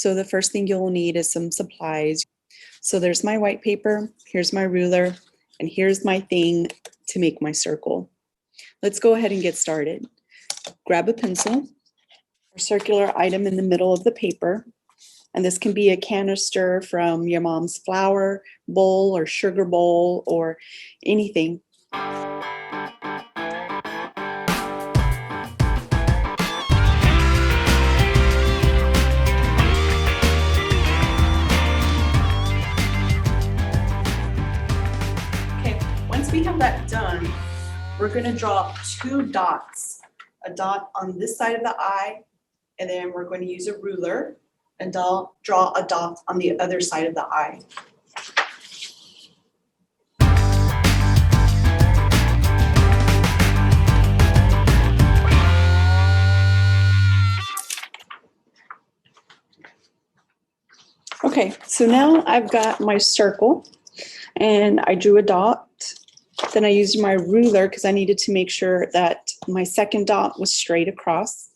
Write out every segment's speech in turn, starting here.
So the first thing you'll need is some supplies. So there's my white paper, here's my ruler, and here's my thing to make my circle. Let's go ahead and get started. Grab a pencil, a circular item in the middle of the paper, and this can be a canister from your mom's flour bowl or sugar bowl or anything. Okay, once we have that done, we're going to draw two dots, a dot on this side of the eye, and then we're going to use a ruler and draw a dot on the other side of the eye. Okay, so now I've got my circle and I drew a dot. Then I used my ruler because I needed to make sure that my second dot was straight across.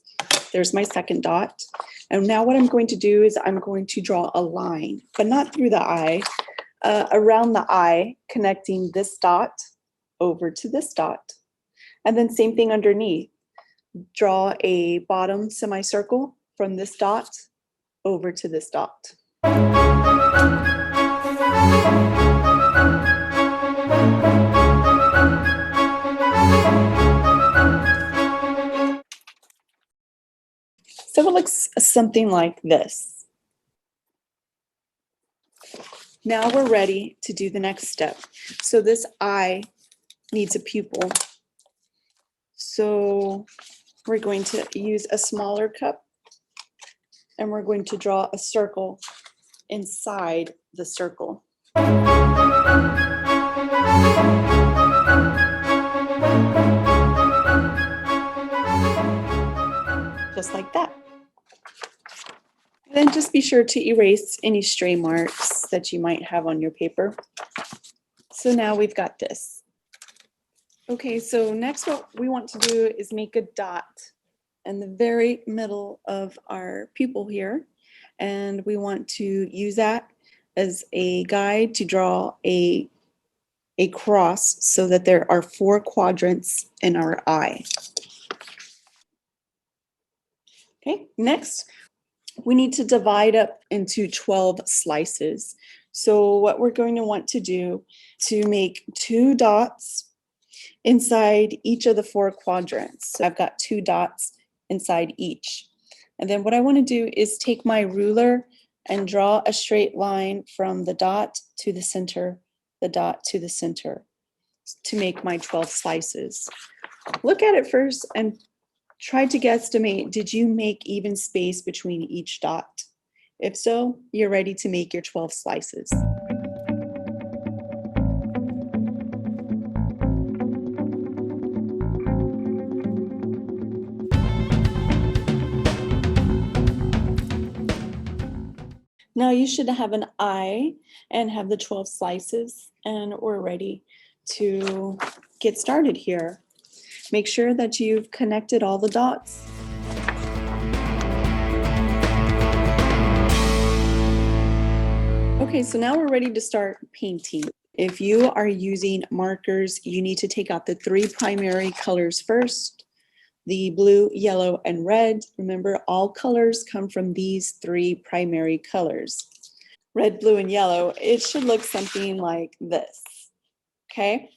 There's my second dot. And now what I'm going to do is I'm going to draw a line, but not through the eye, around the eye, connecting this dot over to this dot. And then same thing underneath. Draw a bottom semicircle from this dot over to this dot. So it looks something like this. Now we're ready to do the next step. So this eye needs a pupil. So we're going to use a smaller cup and we're going to draw a circle inside the circle. Just like that. Then just be sure to erase any stray marks that you might have on your paper. So now we've got this. Okay, so next what we want to do is make a dot in the very middle of our pupil here. And we want to use that as a guide to draw a cross so that there are 4 quadrants in our eye. Okay, next we need to divide up into 12 slices. So what we're going to want to do to make 2 dots inside each of the 4 quadrants. So I've got 2 dots inside each. And then what I want to do is take my ruler and draw a straight line from the dot to the center, the dot to the center, to make my 12 slices. Look at it first and try to guesstimate, did you make even space between each dot? If so, you're ready to make your 12 slices. Now you should have an eye and have the 12 slices, and we're ready to get started here. Make sure that you've connected all the dots. Okay, so now we're ready to start painting. If you are using markers, you need to take out the 3 primary colors first, the blue, yellow, and red. Remember, all colors come from these 3 primary colors. Red, blue, and yellow. It should look something like this, okay?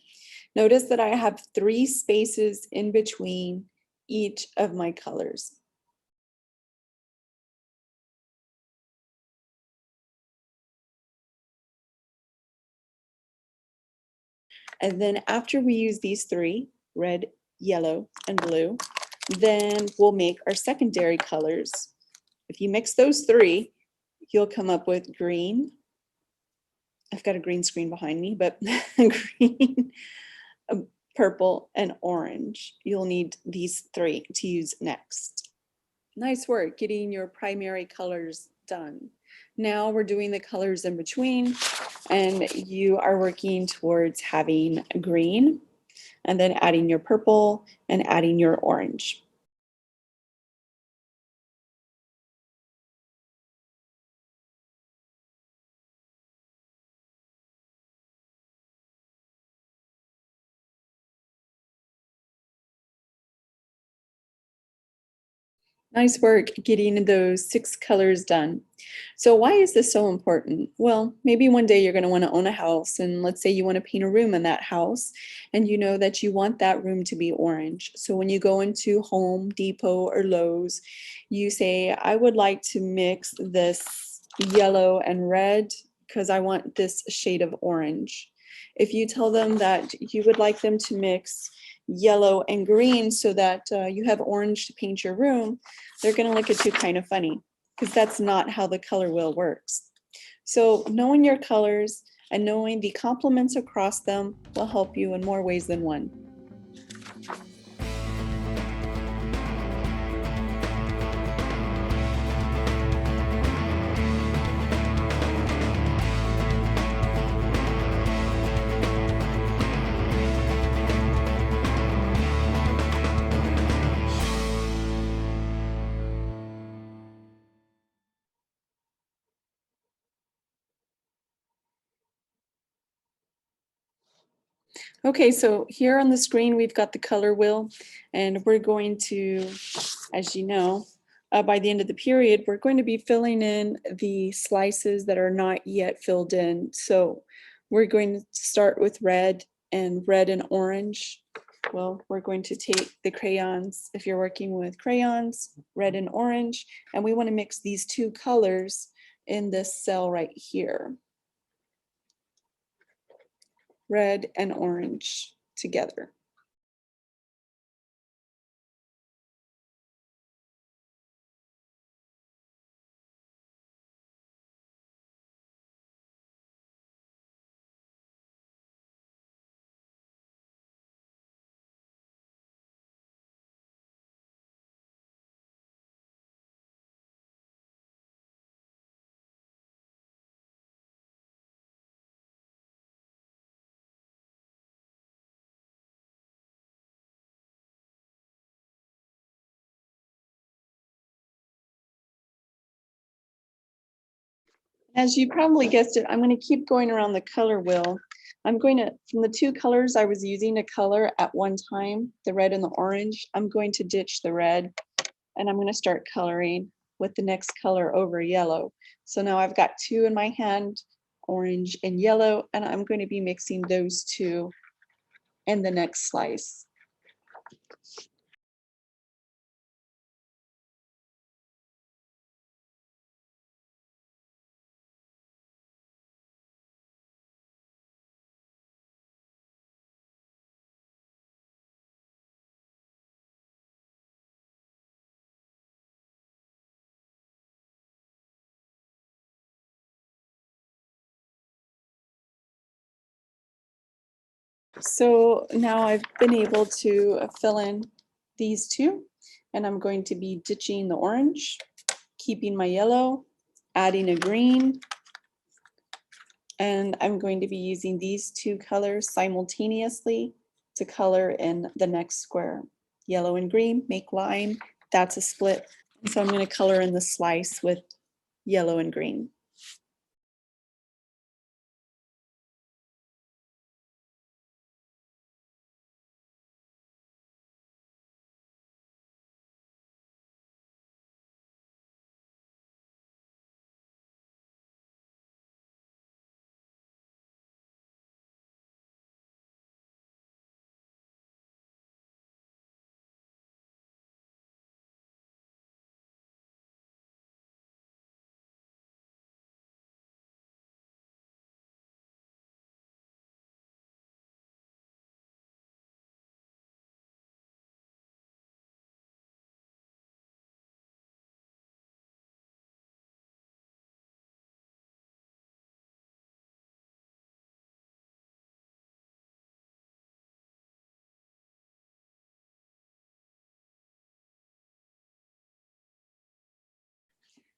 Notice that I have 3 spaces in between each of my colors. And then after we use these 3, red, yellow, and blue, then we'll make our secondary colors. If you mix those 3, you'll come up with green. I've got a green screen behind me, but green, purple, and orange. You'll need these 3 to use next. Nice work getting your primary colors done. Now we're doing the colors in between, and you are working towards having green, and then adding your purple and adding your orange. Nice work getting those 6 colors done. So why is this so important? Well, maybe one day you're going to want to own a house, and let's say you want to paint a room in that house, and you know that you want that room to be orange. So when you go into Home Depot or Lowe's, you say, I would like to mix this yellow and red because I want this shade of orange. If you tell them that you would like them to mix yellow and green so that you have orange to paint your room, they're going to look at you kind of funny because that's not how the color wheel works. So knowing your colors and knowing the complements across them will help you in more ways than one. Okay, so here on the screen, we've got the color wheel, and we're going to, as you know, by the end of the period, we're going to be filling in the slices that are not yet filled in. So we're going to start with red and orange. Well, we're going to take the crayons, if you're working with crayons, red and orange, and we want to mix these two colors in this cell right here. Red and orange together. As you probably guessed it, I'm going to keep going around the color wheel. I'm going to, from the two colors I was using to color at one time, the red and the orange, I'm going to ditch the red and I'm going to start coloring with the next color over yellow. So now I've got two in my hand, orange and yellow, and I'm going to be mixing those two in the next slice. So now I've been able to fill in these two, and I'm going to be ditching the orange, keeping my yellow, adding a green, and I'm going to be using these two colors simultaneously to color in the next square. Yellow and green make lime, that's a split. So I'm going to color in the slice with yellow and green.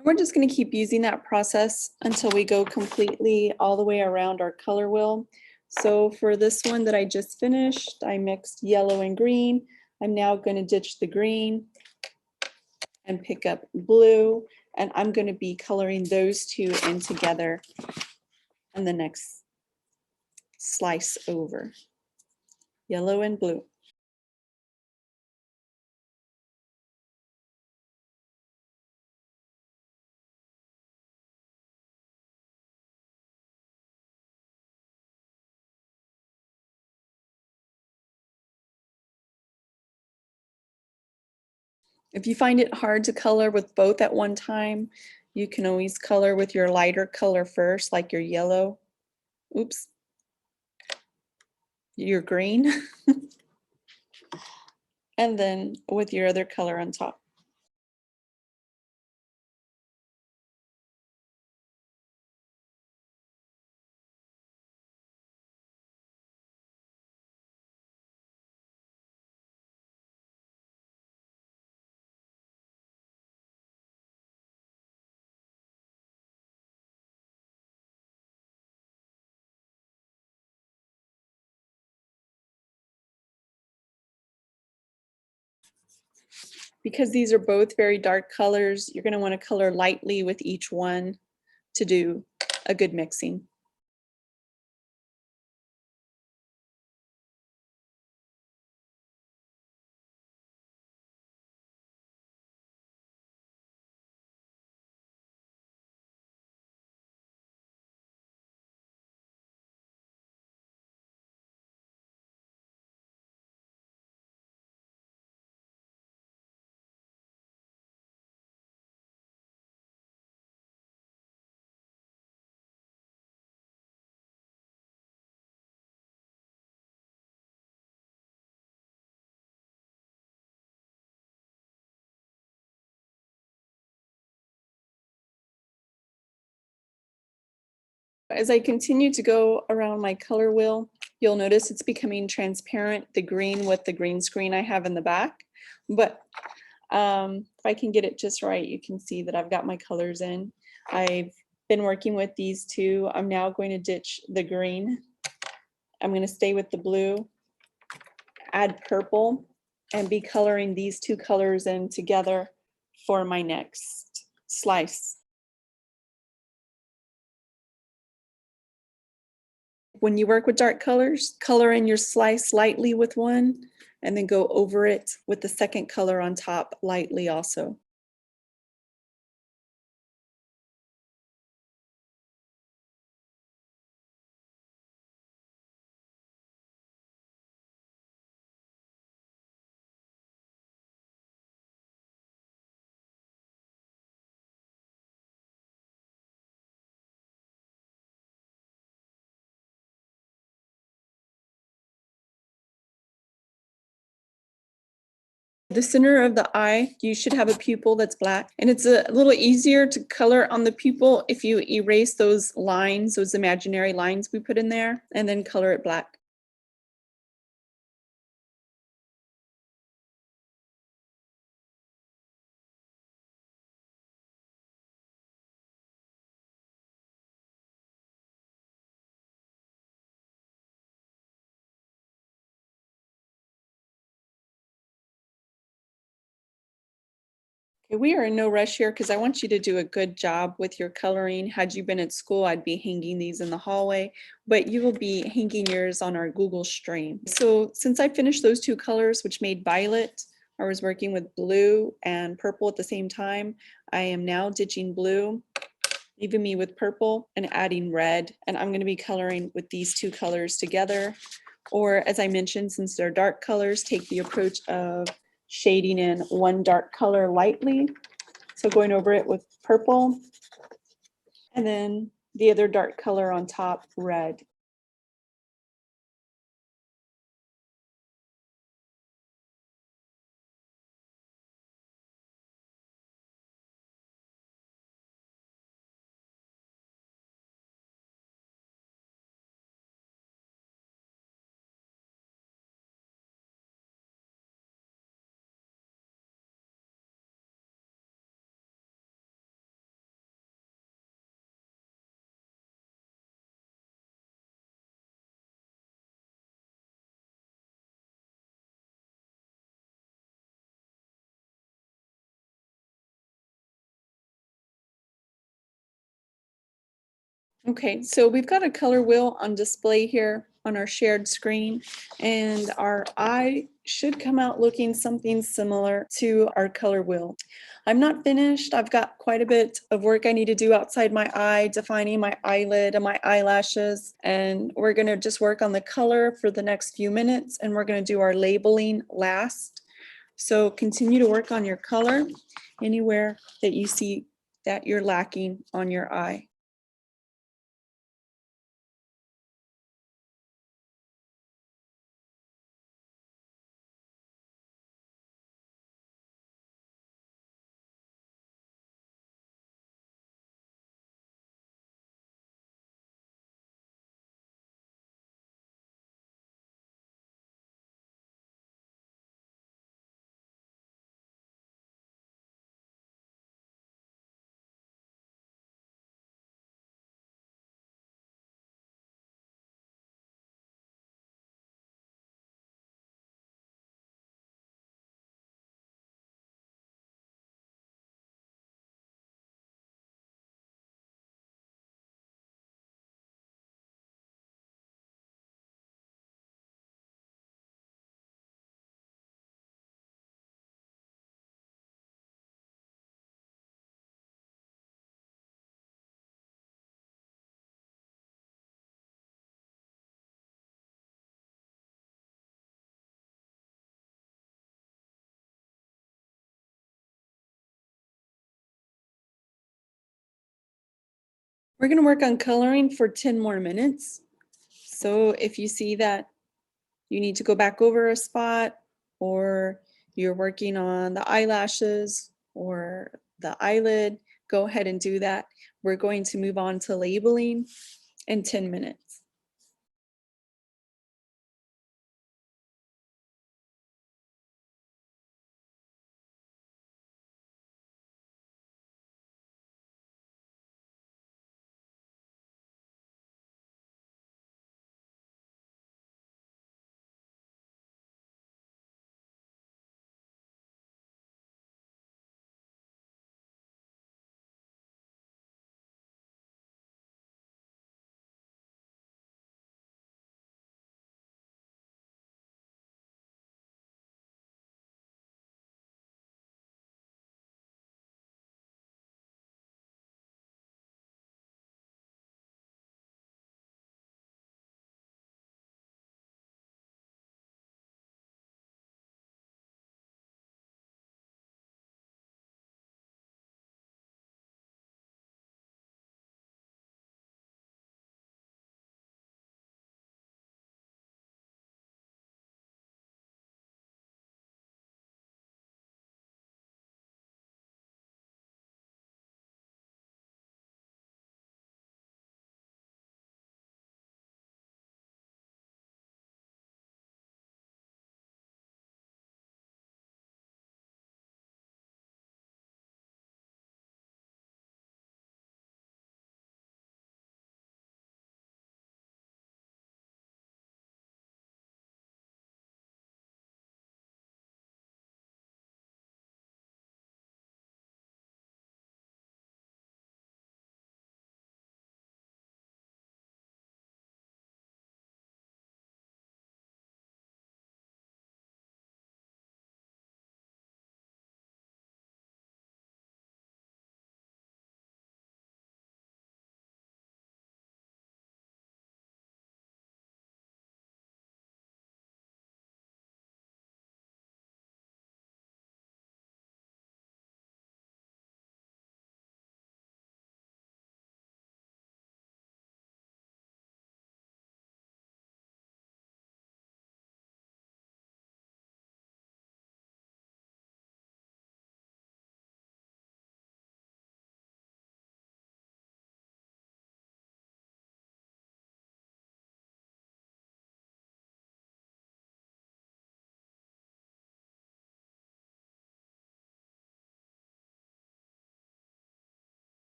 And we're just going to keep using that process until we go completely all the way around our color wheel. So for this one that I just finished, I mixed yellow and green. I'm now going to ditch the green and pick up blue, and I'm going to be coloring those two in together on the next slice over. Yellow and blue. If you find it hard to color with both at one time, you can always color with your lighter color first, like your yellow. Oops. Your green. And then with your other color on top. Because these are both very dark colors, you're going to want to color lightly with each one to do a good mixing. As I continue to go around my color wheel, you'll notice it's becoming transparent, the green with the green screen I have in the back. But if I can get it just right, you can see that I've got my colors in. I've been working with these two. I'm now going to ditch the green. I'm going to stay with the blue, add purple, and be coloring these two colors in together for my next slice. When you work with dark colors, color in your slice lightly with one, and then go over it with the second color on top lightly also. The center of the eye, you should have a pupil that's black, and it's a little easier to color on the pupil if you erase those lines, those imaginary lines we put in there, and then color it black. Okay, we are in no rush here because I want you to do a good job with your coloring. Had you been at school, I'd be hanging these in the hallway, but you will be hanging yours on our Google stream. So since I finished those two colors, which made violet, I was working with blue and purple at the same time. I am now ditching blue, leaving me with purple and adding red. And I'm going to be coloring with these two colors together. Or as I mentioned, since they're dark colors, take the approach of shading in one dark color lightly. So going over it with purple, and then the other dark color on top, red. Okay, so we've got a color wheel on display here on our shared screen, and our eye should come out looking something similar to our color wheel. I'm not finished. I've got quite a bit of work I need to do outside my eye, defining my eyelid and my eyelashes, and we're going to just work on the color for the next few minutes, and we're going to do our labeling last. So continue to work on your color anywhere that you see that you're lacking on your eye. We're going to work on coloring for 10 more minutes. So if you see that you need to go back over a spot, or you're working on the eyelashes or the eyelid, go ahead and do that. We're going to move on to labeling in 10 minutes.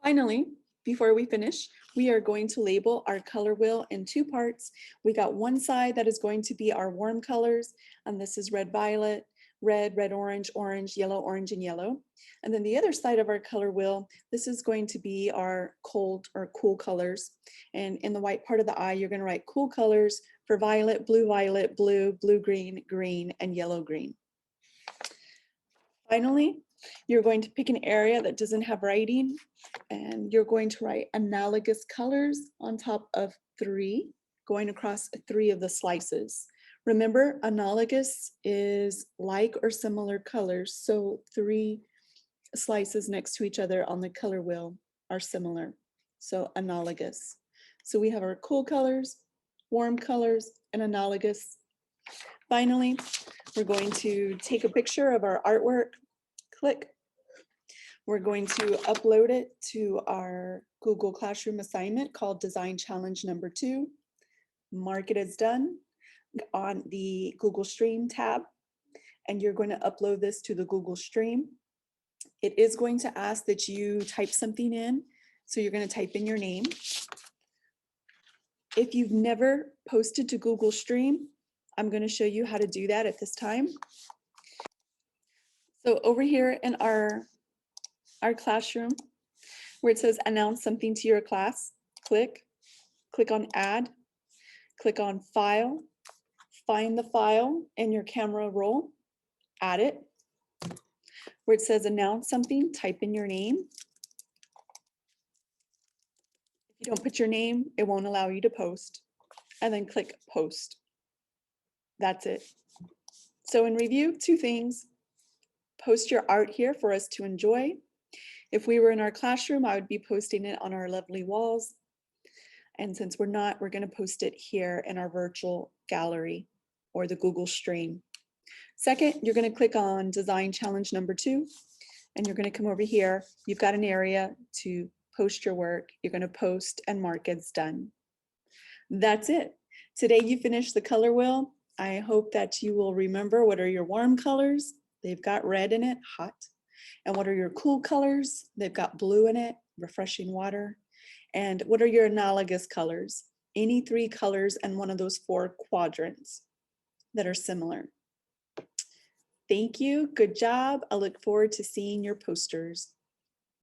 Finally, before we finish, we are going to label our color wheel in two parts. We got one side that is going to be our warm colors, and this is red, violet, red, red, orange, orange, yellow, orange, and yellow. And then the other side of our color wheel, this is going to be our cold or cool colors. And in the white part of the eye, you're going to write cool colors for violet, blue, blue, green, green, and yellow, green. Finally, you're going to pick an area that doesn't have writing, and you're going to write analogous colors on top of 3, going across 3 of the slices. Remember, analogous is like or similar colors, so 3 slices next to each other on the color wheel are similar, so analogous. So we have our cool colors, warm colors, and analogous. Finally, we're going to take a picture of our artwork, click. We're going to upload it to our Google Classroom assignment called Design Challenge number 2. Mark it as done on the Google Stream tab, and you're going to upload this to the Google Stream. It is going to ask that you type something in, so you're going to type in your name. If you've never posted to Google Stream, I'm going to show you how to do that at this time. So over here in our classroom, where it says announce something to your class, click on add, click on file, find the file in your camera roll, add it. Where it says announce something, type in your name. If you don't put your name, it won't allow you to post. And then click post. That's it. So in review, 2 things. Post your art here for us to enjoy. If we were in our classroom, I would be posting it on our lovely walls. And since we're not, we're going to post it here in our virtual gallery or the Google Stream. Second, you're going to click on Design Challenge number 2, and you're going to come over here. You've got an area to post your work. You're going to post and mark it's done. That's it. Today you finished the color wheel. I hope that you will remember what are your warm colors. They've got red in it, hot. And what are your cool colors? They've got blue in it, refreshing water. And what are your analogous colors? Any 3 colors and one of those 4 quadrants that are similar. Thank you. Good job. I look forward to seeing your posters.